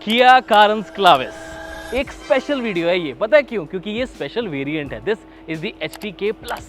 किया कारेंस क्लाविस। एक special video है ये, पता है क्यों? क्योंकि ये स्पेशल वेरिएंट है। This is the HTK plus,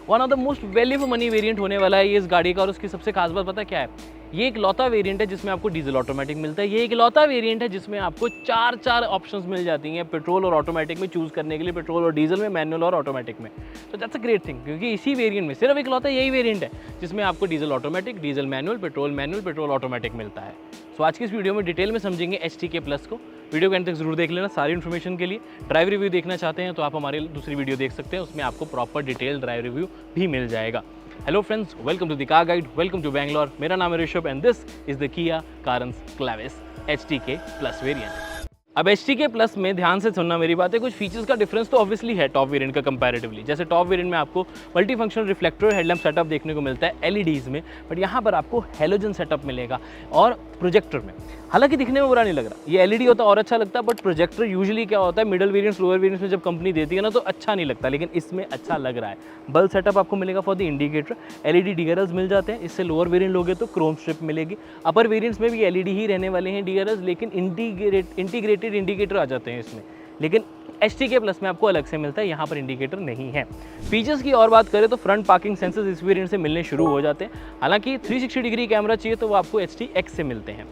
one of the most value for money variant होने वाला है ये इस गाड़ी का। और उसकी सबसे खास बात पता क्या है? ये एक लौता वेरिएंट है जिसमें आपको डीजल ऑटोमेटिक मिलता है। ये एक लौता वेरिएंट है जिसमें आपको चार ऑप्शंस मिल जाती हैं पेट्रोल और ऑटोमेटिक में चूज़ करने के लिए, पेट्रोल और डीजल में, मैनुअल और ऑटोमेटिक में। तो दैट्स अ ग्रेट थिंग, क्योंकि इसी वेरिएंट में सिर्फ एक लौता यही वेरिएंट है जिसमें आपको diesel automatic, diesel manual, petrol automatic मिलता है। सो आज की इस वीडियो में डिटेल में समझेंगे HTK प्लस को। वीडियो के अंत तक जरूर देख लेना सारी इन्फॉर्मेशन के लिए। ड्राइव रिव्यू देखना चाहते हैं तो आप हमारी दूसरी वीडियो देख सकते हैं, उसमें आपको प्रॉपर डिटेल ड्राइव रिव्यू भी मिल जाएगा। Hello friends, welcome to the car guide, welcome to Bangalore. मेरा नाम है Rishabh and this is the Kia Carens Clavis HTK plus variant. अब HTK प्लस में ध्यान से सुनना मेरी बात है, कुछ फीचर्स का डिफरेंस तो ऑब्वियसली है टॉप वेरिएंट का कंपैरेटिवली। जैसे टॉप वेरिएंट में आपको multi functional reflector headlamp setup देखने को मिलता है LEDs में, बट यहाँ पर आपको हेलोजन सेटअप मिलेगा और प्रोजेक्टर में। हालांकि दिखने में बुरा नहीं लग रहा, ये LED होता और अच्छा लगता है, बट प्रोजेक्टर यूजुअली क्या होता है मिडिल वेरिएंट्स, लोअर वेरिएंट्स में जब कंपनी देती है ना तो अच्छा नहीं लगता, लेकिन इसमें अच्छा लग रहा है। बल्ब सेटअप आपको मिलेगा for the indicator, LED DRLs मिल जाते हैं। इससे लोअर वेरिएंट लोगे तो क्रोम स्ट्रिप मिलेगी। अपर वेरिएंट्स में भी LED ही रहने वाले हैं DRLs, लेकिन इंटीग्रेटेड इंडिकेटर आ जाते हैं इसमें। लेकिन HTK प्लस में आपको अलग से मिलता है, यहाँ पर इंडिकेटर नहीं है। फीचर्स की और बात करें तो फ्रंट पार्किंग सेंसर्स इस वेरिएंट से मिलने शुरू हो जाते हैं। हालांकि 360 डिग्री कैमरा चाहिए तो वो आपको HTX से मिलते हैं।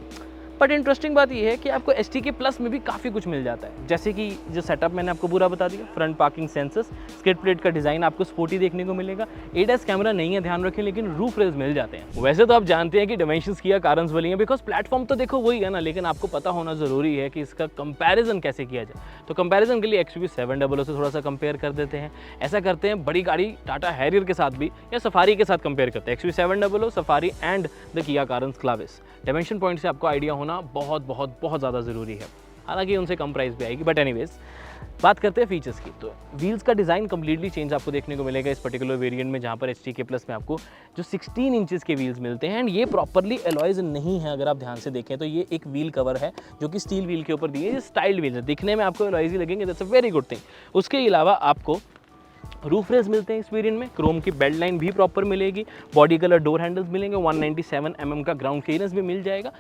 बट इंटरेस्टिंग बात यह है कि आपको HTK प्लस में भी काफ़ी कुछ मिल जाता है, जैसे कि जो सेटअप मैंने आपको पूरा बता दिया, front parking sensors, skid plate का डिज़ाइन आपको स्पोर्टी देखने को मिलेगा। ADAS कैमरा नहीं है, ध्यान रखें, लेकिन रूफ रेल्स मिल जाते हैं। वैसे तो आप जानते हैं कि डायमेंशंस किया कारेंस वाली हैं, बिकॉज प्लेटफॉर्म तो देखो वही है ना, लेकिन आपको पता होना ज़रूरी है कि इसका कंपैरिजन कैसे किया जाए। तो कंपैरिजन के लिए XUV700 से थोड़ा सा कंपेयर कर देते हैं। ऐसा करते हैं बड़ी गाड़ी टाटा हैरियर के साथ भी या सफारी के साथ कंपेयर करते हैं। XUV700, safari and the Kia Carens क्लाविस। Dimension point से आपको आइडिया होना बहुत ज़्यादा ज़रूरी है, हालांकि उनसे कम प्राइस भी आएगी। बट एनीवेज बात करते हैं फीचर्स की, तो व्हील्स का डिज़ाइन कम्प्लीटली चेंज आपको देखने को मिलेगा इस पर्टिकुलर वेरिएंट में, जहाँ पर HTK प्लस में आपको जो 16 इंचेस के व्हील्स मिलते हैं। एंड ये प्रॉपरली एलॉयज नहीं है, अगर आप ध्यान से देखें तो ये एक व्हील कवर है जो कि स्टील व्हील के ऊपर दिए। ये स्टाइल्ड व्हील है, दिखने में आपको एलॉयज ही लगेंगे, that's a very good thing. उसके अलावा आपको रूफ रेस मिलते हैं इस वेरिएंट में, क्रोम की बेल्ट लाइन भी प्रॉपर मिलेगी, बॉडी कलर डोर हैंडल्स मिलेंगे, 197 mm का ग्राउंड क्लियरेंस भी मिल जाएगा।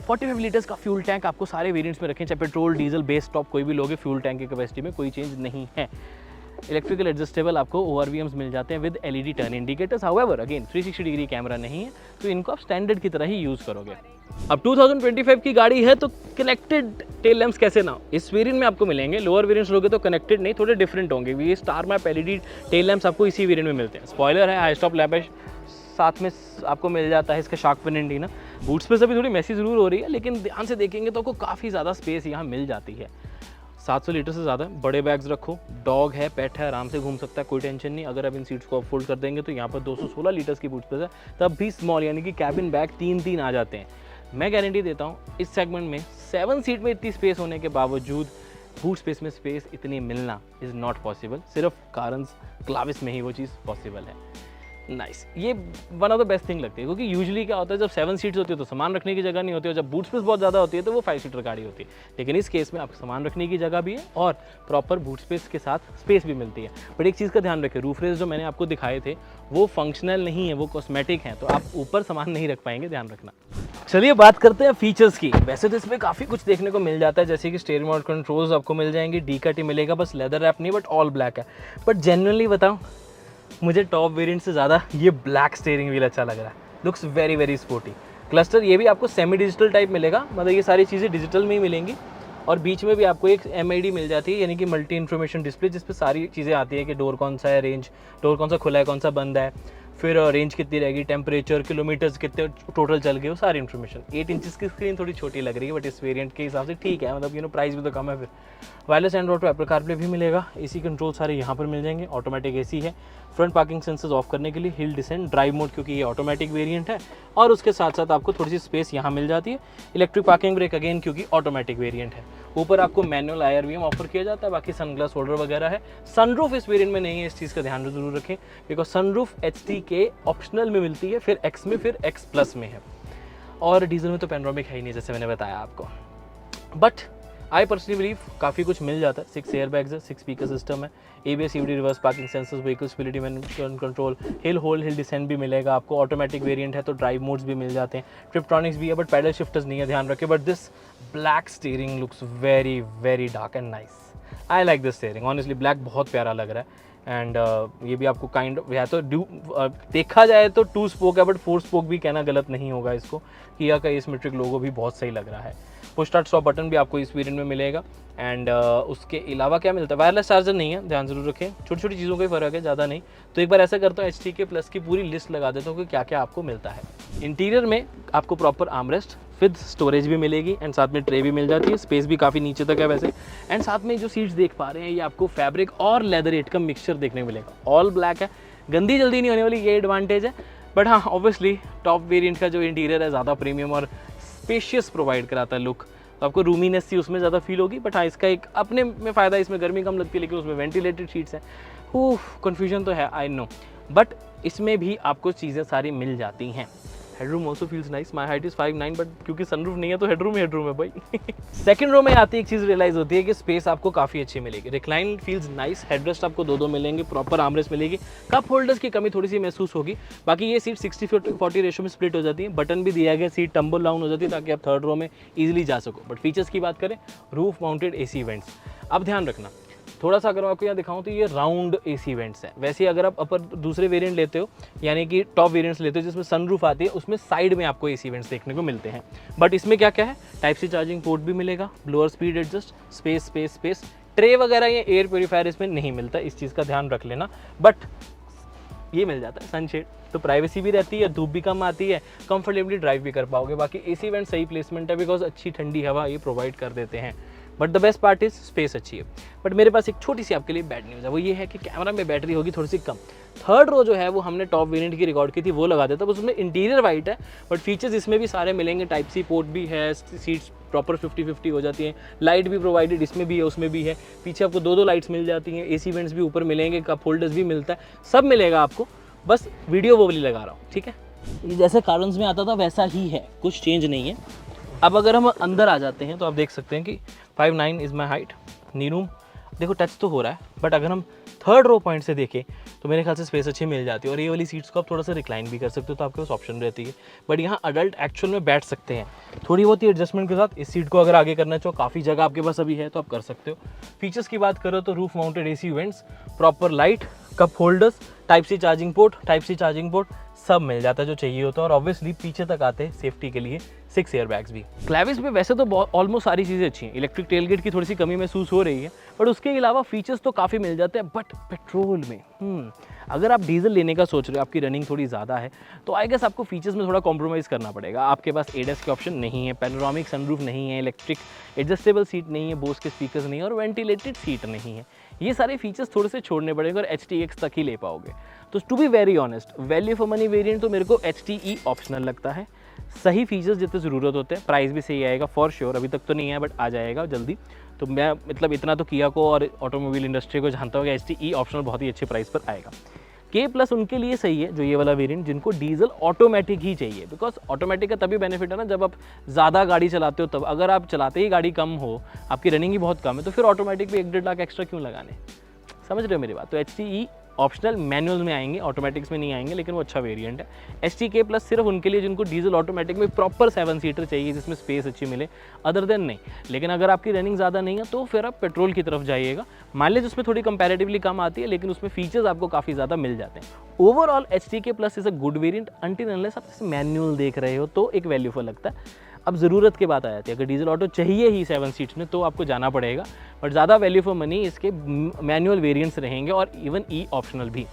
45 लीटर्स का फ्यूल टैंक आपको सारे वेरिएंट्स में रखें, चाहे पेट्रोल डीजल बेस टॉप कोई भी लोगे, फ्यूल टैंक की कैपेसिटी में कोई चेंज नहीं है। इलेक्ट्रिकल एडजस्टेबल आपको ORVMs मिल जाते हैं with LED turn indicators. However again 360 degree camera नहीं है, तो इनको आप स्टैंडर्ड की तरह ही यूज़ करोगे। अब 2025 की गाड़ी है तो कनेक्टेड टेल लैंप्स कैसे ना हो, इस वेरिएंट में आपको मिलेंगे। लोअर वेरिएंट्स लोगे तो कनेक्टेड नहीं, थोड़े डिफरेंट होंगे। ये star map LED tail lamps आपको इसी वेरिएंट में मिलते हैं। स्पॉयलर है, हाई स्टॉप लैम्प है, साथ में आपको मिल जाता है इसका shark fin antenna. Boot space अभी थोड़ी मैसी ज़रूर हो रही है, लेकिन ध्यान से देखेंगे तो आपको काफ़ी ज़्यादा स्पेस यहाँ मिल जाती है। 700 लीटर से ज़्यादा बड़े बैग्स रखो, डॉग है, पेट है, आराम से घूम सकता है, कोई टेंशन नहीं। अगर आप इन सीट्स को फोल्ड कर देंगे तो यहाँ पर 216 लीटर्स की बूट स्पेस है, तब भी स्मॉल यानी कि कैबिन बैग 3 आ जाते हैं। मैं गारंटी देता हूँ इस सेगमेंट में 7 सीट में इतनी स्पेस होने के बावजूद बूट स्पेस में स्पेस इतनी मिलना इज़ नॉट पॉसिबल। सिर्फ कारेंस क्लाविस में ही वो चीज़ पॉसिबल है। नाइस, ये one of the best thing लगती है, क्योंकि यूजुअली क्या होता है जब 7 सीट्स होती है तो सामान रखने की जगह नहीं होती है, और जब बूट स्पेस बहुत ज़्यादा होती है तो वो 5 सीटर गाड़ी होती है। लेकिन इस केस में आपको सामान रखने की जगह भी है और प्रॉपर बूट स्पेस के साथ स्पेस भी मिलती है। बट एक चीज़ का ध्यान रखें, रूफ रेस जो मैंने आपको दिखाए थे वो फंक्शनल नहीं है, वो कॉस्मेटिक हैं, तो आप ऊपर सामान नहीं रख पाएंगे, ध्यान रखना। चलिए बात करते हैं फीचर्स की। वैसे तो इसमें काफ़ी कुछ देखने को मिल जाता है, जैसे कि स्टीयरिंग मोड कंट्रोल्स आपको मिल जाएंगे, D-कट मिलेगा, बस लेदर रैप नहीं, बट ऑल ब्लैक है। बट जेन्युइनली बताऊँ, मुझे टॉप वेरिएंट से ज़्यादा ये ब्लैक स्टीयरिंग व्हील अच्छा लग रहा है, लुक्स वेरी स्पोर्टी। क्लस्टर ये भी आपको सेमी डिजिटल टाइप मिलेगा, मतलब ये सारी चीज़ें डिजिटल में ही मिलेंगी। और बीच में भी आपको एक MID मिल जाती है, यानी कि मल्टी इन्फॉर्मेशन डिस्प्ले, जिस पे सारी चीज़ें आती है कि डोर कौन सा है, रेंज, डोर कौन सा खुला है, कौन सा बंद है, फिर रेंज कितनी रहेगी, टेम्परेचर, किलोमीटर्स कितने टोटल चल गए, वो सारी इन्फॉर्मेशन। 8 इंचेस की स्क्रीन थोड़ी छोटी लग रही है, बट इस वेरिएंट के हिसाब से ठीक है, मतलब प्राइस भी तो कम है। फिर वायरलेस एंड्रॉइड एप्पल कारप्ले भी मिलेगा, AC कंट्रोल सारे यहाँ पर मिल जाएंगे, ऑटोमेटिक AC है, फ्रंट पार्किंग सेंसर्स ऑफ करने के लिए, हिल डिसेंट, ड्राइव मोड, क्योंकि ये ऑटोमेटिक वेरिएंट है, और उसके साथ साथ आपको थोड़ी सी स्पेस यहाँ मिल जाती है। इलेक्ट्रिक पार्किंग ब्रेक अगेन, क्योंकि ऑटोमेटिक वेरिएंट है। ऊपर आपको मैनुअल IRVM ऑफर किया जाता है, बाकी सनग्लास होल्डर वगैरह है। सनरूफ इस वेरिएंट में नहीं है, इस चीज़ का ध्यान जरूर रखें, बिकॉज सनरूफ HTK ऑप्शनल में मिलती है, फिर X में, फिर X प्लस में है। और डीजल में तो पैनोरामिक है ही नहीं, जैसे मैंने बताया आपको। बट आई पर्सनली बिलीव काफ़ी कुछ मिल जाता है। 6 एयर बैग्स है, 6 स्पीकर सिस्टम है, ABS CVT reverse parking sensors, vehicle stability management control, hill hold hill descent भी मिलेगा आपको। ऑटोमेटिक वेरिएंट है तो ड्राइव मोड्स भी मिल जाते हैं, ट्रिप्ट्रॉनिक्स भी है बट पैडल शिफ्टर्स नहीं है, ध्यान रखें। But this black steering looks very very dark and nice. I like this steering, honestly black बहुत प्यारा लग रहा है। एंड ये भी आपको काइंड या तो देखा जाए तो 2 स्पोक है बट 4 स्पोक भी कहना गलत नहीं होगा इसको। किया का ये सिमेट्रिक लोगो भी बहुत सही लग रहा है। पुश स्टार्ट स्टॉप बटन भी आपको इस वेरिएंट में मिलेगा। एंड उसके अलावा क्या मिलता है, वायरलेस चार्जर नहीं है, ध्यान जरूर रखें, छोटी छोटी चीज़ों का ही फ़र्क है, ज़्यादा नहीं। तो एक बार ऐसा करता हूँ HTK प्लस की पूरी लिस्ट लगा देता हूँ कि क्या क्या आपको मिलता है। इंटीरियर में आपको प्रॉपर आर्मरेस्ट विद स्टोरेज भी मिलेगी एंड साथ में ट्रे भी मिल जाती है, स्पेस भी काफ़ी नीचे तक है वैसे। एंड साथ में जो सीट्स देख पा रहे हैं ये आपको फैब्रिक और लेदर एट का मिक्सचर देखने को मिलेगा। ऑल ब्लैक है, गंदी जल्दी नहीं होने वाली, ये एडवांटेज है। बट हाँ ऑब्वियसली टॉप वेरिएंट का जो इंटीरियर है ज़्यादा प्रीमियम और स्पेशियस प्रोवाइड कराता है लुक, तो आपको रूमीनेस सी उसमें ज़्यादा फील होगी। बट हाँ इसका एक अपने में फ़ायदा, इसमें गर्मी कम लगती है लेकिन उसमें वेंटिलेटेड सीट्स हैं। कन्फ्यूजन तो है आई नो, बट इसमें भी आपको चीज़ें सारी मिल जाती हैं। Headroom also feels nice, my height is 5'9", but क्योंकि सनरूफ नहीं है तो हेडरूम है भाई। सेकंड रो में आती एक चीज़ रियलाइज़ होती है कि स्पेस आपको काफ़ी अच्छी मिलेगी। रिक्लाइन फील्स नाइस, हेडरेस्ट आपको 2 मिलेंगे, प्रॉपर आर्मरेस्ट मिलेगी। कप होल्डर्स की कमी थोड़ी सी महसूस होगी, बाकी ये सीट 60-40 रेशो में स्प्लिट हो जाती है। बटन भी दिया गया, सीट टम्बल डाउन हो जाती है ताकि आप थर्ड रो में ईजिली जा सको। बट फीचर्स की बात करें, रूफ माउंटेड AC वेंट्स। अब ध्यान रखना थोड़ा सा, अगर मैं आपको यहाँ दिखाऊं तो ये राउंड AC वेंट्स हैं। वैसे अगर आप अपर दूसरे वेरिएंट लेते हो यानी कि टॉप वेरिएंट्स लेते हो जिसमें सनरूफ आती है, उसमें साइड में आपको AC वेंट्स देखने को मिलते हैं। बट इसमें क्या क्या है, टाइप C चार्जिंग पोर्ट भी मिलेगा, blower speed adjust, space, tray वगैरह या एयर प्योरीफायर इसमें नहीं मिलता, इस चीज़ का ध्यान रख लेना। बट ये मिल जाता है सनशेड, तो प्राइवेसी भी रहती है, धूप भी कम आती है, कंफर्टेबली ड्राइव भी कर पाओगे। बाकी AC वेंट सही प्लेसमेंट है बिकॉज अच्छी ठंडी हवा ये प्रोवाइड कर देते हैं। But the best part is space अच्छी है। बट मेरे पास एक छोटी सी आपके लिए बैड न्यूज़ है, वो ये है कि कैमरा में बैटरी होगी थोड़ी सी कम। थर्ड रो जो है वो हमने टॉप वेरिएंट की रिकॉर्ड की थी, वो लगा देता, बस उसमें इंटीरियर वाइट है बट फीचर्स इसमें भी सारे मिलेंगे। टाइप C पोर्ट भी है, सीट्स प्रॉपर 50-50 हो जाती हैं, लाइट भी प्रोवाइडेड इसमें भी है उसमें भी है, पीछे आपको 2 लाइट्स मिल जाती हैं, AC वेंट्स भी ऊपर मिलेंगे, कप होल्डर्स भी मिलता है, सब मिलेगा आपको। बस वीडियो वो वाली लगा रहा हूँ, ठीक है। ये जैसे कार्बन्स में आता था वैसा ही है, कुछ चेंज नहीं है। अब अगर हम अंदर आ जाते हैं तो आप देख सकते हैं कि 5'9" is my height. Knee room देखो टच तो हो रहा है, बट अगर हम थर्ड रो पॉइंट से देखें तो मेरे ख्याल से स्पेस अच्छी मिल जाती है। और ये वाली सीट्स को आप थोड़ा सा रिक्लाइन भी कर सकते हो, तो आपके पास ऑप्शन रहती है। बट यहाँ अडल्ट एक्चुअल में बैठ सकते हैं थोड़ी बहुत ही एडजस्टमेंट के साथ। इस सीट को अगर आगे करना चाहो, काफ़ी जगह आपके पास अभी है तो आप कर सकते हो। फीचर्स की बात करो तो roof mounted AC vents, proper light, cup holders, type C charging port सब मिल जाता है जो चाहिए होता है। और ऑब्वियसली पीछे तक आते हैं सेफ्टी के लिए 6 एयर बैग्स भी। क्लैविस में वैसे तो ऑलमोस्ट सारी चीज़ें अच्छी हैं, इलेक्ट्रिक टेलगेट की थोड़ी सी कमी महसूस हो रही है बट उसके अलावा फीचर्स तो काफ़ी मिल जाते हैं। बट पेट्रोल में अगर आप डीजल लेने का सोच रहे हो, आपकी रनिंग थोड़ी ज़्यादा है, तो आई गेस आपको फीचर्स में थोड़ा कॉम्प्रोमाइज़ करना पड़ेगा। आपके पास ADAS के ऑप्शन नहीं है, पैनोरामिक सनरूफ नहीं है, इलेक्ट्रिक एडजस्टेबल सीट नहीं है, बोस के स्पीकर्स नहीं है और वेंटिलेटेड सीट नहीं है। ये सारे फीचर्स थोड़े से छोड़ने पड़ेंगे और HTX तक ही ले पाओगे। तो to be very honest, value for money variant तो मेरे को HTE ऑप्शनल लगता है। सही फीचर्स जितने ज़रूरत होते हैं, प्राइस भी सही आएगा फॉर श्योर। अभी तक तो नहीं है बट आ जाएगा जल्दी। तो मैं मतलब इतना तो किया को और ऑटोमोबाइल इंडस्ट्री को जानता हूँ कि HTE ऑप्शनल बहुत ही अच्छे प्राइस पर आएगा। K+ उनके लिए सही है जो ये वाला वेरिएंट, जिनको डीजल ऑटोमेटिक ही चाहिए। बिकॉज ऑटोमेटिक का तभी बेनिफिट है ना जब आप ज़्यादा गाड़ी चलाते हो तब। अगर आप चलाते ही गाड़ी कम हो, आपकी रनिंग ही बहुत कम है, तो फिर ऑटोमेटिक भी 1-1.5 लाख एक्स्ट्रा क्यों लगाने। समझ रहे हो मेरी बात। तो HTE ऑप्शनल मैनुअल में आएंगे, ऑटोमेटिक्स में नहीं आएंगे, लेकिन वो अच्छा वेरिएंट है। HTK+ सिर्फ उनके लिए जिनको डीजल ऑटोमेटिक में प्रॉपर 7 सीटर चाहिए जिसमें स्पेस अच्छी मिले, अदर देन नहीं। लेकिन अगर आपकी रनिंग ज़्यादा नहीं है तो फिर आप पेट्रोल की तरफ जाइएगा। माइलेज उसमें थोड़ी कंपैरेटिवली कम आती है लेकिन उसमें फीचर्स आपको काफ़ी ज़्यादा मिल जाते हैं। Overall HTK+ is a good variant until unless आप मैनुअल देख रहे हो तो एक वैल्यू फॉर लगता है। अब ज़रूरत की बात आ जाती है, अगर डीजल ऑटो चाहिए ही 7 सीट्स में तो आपको जाना पड़ेगा। बट ज़्यादा वैल्यू फॉर मनी इसके मैनुअल वेरिएंट्स रहेंगे और इवन E ऑप्शनल भी।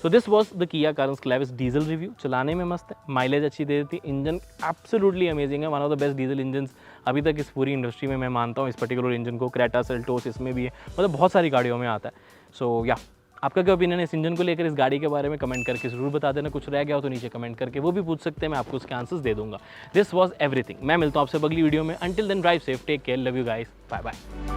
So this was the Kia Carens Clavis diesel review. चलाने में मस्त है, माइलेज अच्छी दे देती है, इंजन एब्सोल्युटली अमेजिंग है, one of the best diesel engine अभी तक इस पूरी इंडस्ट्री में मैं मानता हूँ। इस पर्टिकुलर इंजन को क्रेटा सेल्टोस इसमें भी है, मतलब बहुत सारी गाड़ियों में आता है। सो या आपका क्या ओपिनियन है इस इंजन को लेकर, इस गाड़ी के बारे में कमेंट करके ज़रूर बता देना। कुछ रह गया हो तो नीचे कमेंट करके वो भी पूछ सकते हैं, मैं आपको उसके आंसर्स दे दूंगा। This was everything. मैं मिलता हूँ आपसे अगली वीडियो में। Until then drive safe, take care, love you guys, bye bye.